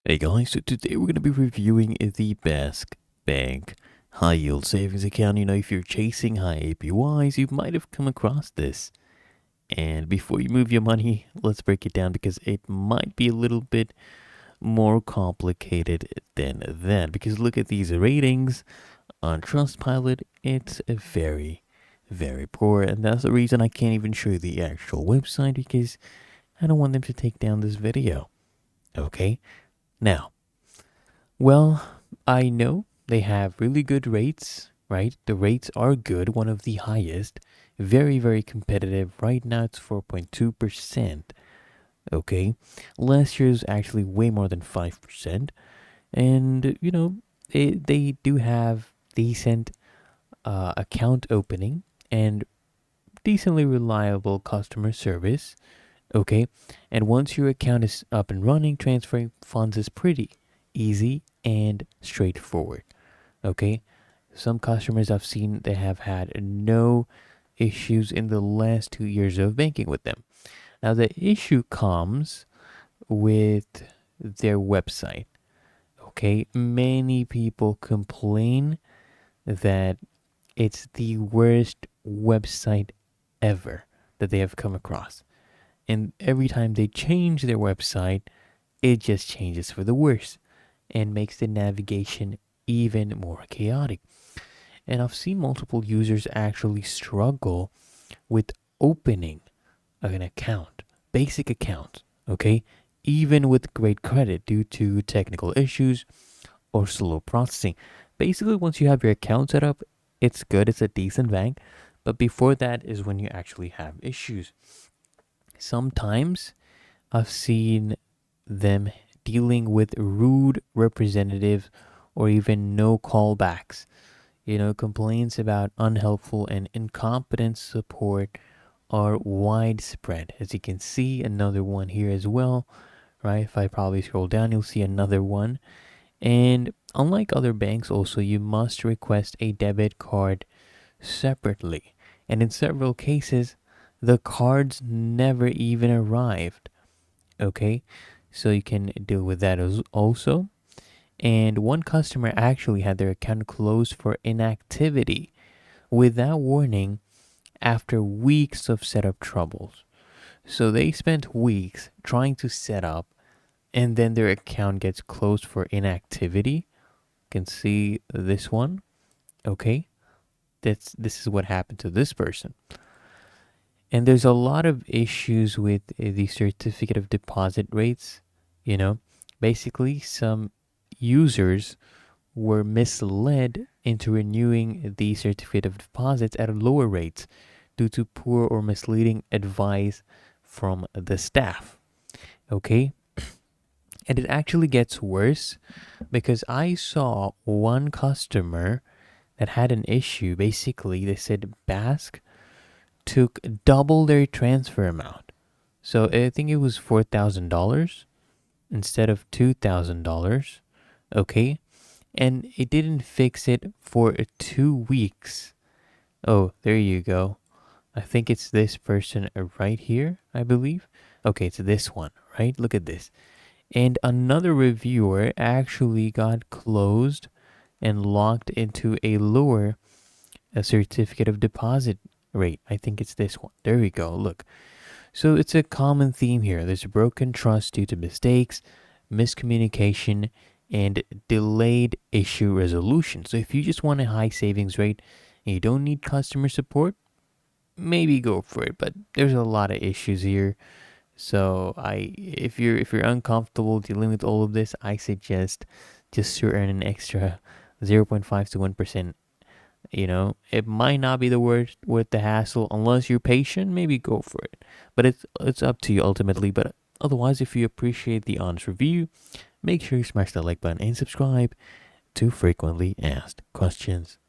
Hey guys, so today we're going to be reviewing the Bask Bank High Yield Savings Account. If you're chasing high APYs, you might have come across this. And before you move your money, let's break it down because it might be a little bit more complicated than that. Because look at these ratings on Trustpilot, it's a very, very poor. And that's the reason I can't even show you the actual website because I don't want them to take down this video. Okay? Now, well, I know they have really good rates, right? The rates are good, one of the highest. Very, very competitive. Right now it's 4.2%. Okay. Last year's actually way more than 5%. And, they do have decent account opening and decently reliable customer service. Okay. And once your account is up and running, transferring funds is pretty easy and straightforward. Okay. Some customers I've seen they have had no issues in the last 2 years of banking with them. Now the issue comes with their website. Okay. Many people complain that it's the worst website ever that they have come across. And every time they change their website, it just changes for the worse and makes the navigation even more chaotic. And I've seen multiple users actually struggle with opening an account, basic account, okay? Even with great credit due to technical issues or slow processing. Basically, once you have your account set up, it's good, it's a decent bank. But before that is when you actually have issues. Sometimes I've seen them dealing with rude representatives or even no callbacks. Complaints about unhelpful and incompetent support are widespread. As you can see, another one here as well, right? If I probably scroll down, you'll see another one. And unlike other banks, also, you must request a debit card separately. And in several cases, the cards never even arrived. Okay, so you can deal with that as also. And one customer actually had their account closed for inactivity without warning after weeks of setup troubles. So they spent weeks trying to set up and then their account gets closed for inactivity. You can see this one. Okay? This is what happened to this person. And there's a lot of issues with the certificate of deposit rates, you know. Basically, some users were misled into renewing the certificate of deposits at lower rates due to poor or misleading advice from the staff. Okay? And it actually gets worse because I saw one customer that had an issue. Basically, they said Bask took double their transfer amount. So I think it was $4,000 instead of $2,000. Okay? And it didn't fix it for 2 weeks. Oh, there you go. I think it's this person right here, I believe. Okay, it's this one, right? Look at this. And another reviewer actually got closed and locked into a lower certificate of deposit rate. I think it's this one. There we go. Look. So it's a common theme here. There's broken trust due to mistakes, miscommunication, and delayed issue resolution. So if you just want a high savings rate and you don't need customer support, maybe go for it. But there's a lot of issues here. So if you're uncomfortable dealing with all of this, I suggest just to earn an extra 0.5 to 1%. It might not be the worst with the hassle unless you're patient. Maybe go for it, but it's up to you ultimately. But otherwise, if you appreciate the honest review, make sure you smash the like button and subscribe to frequently asked questions.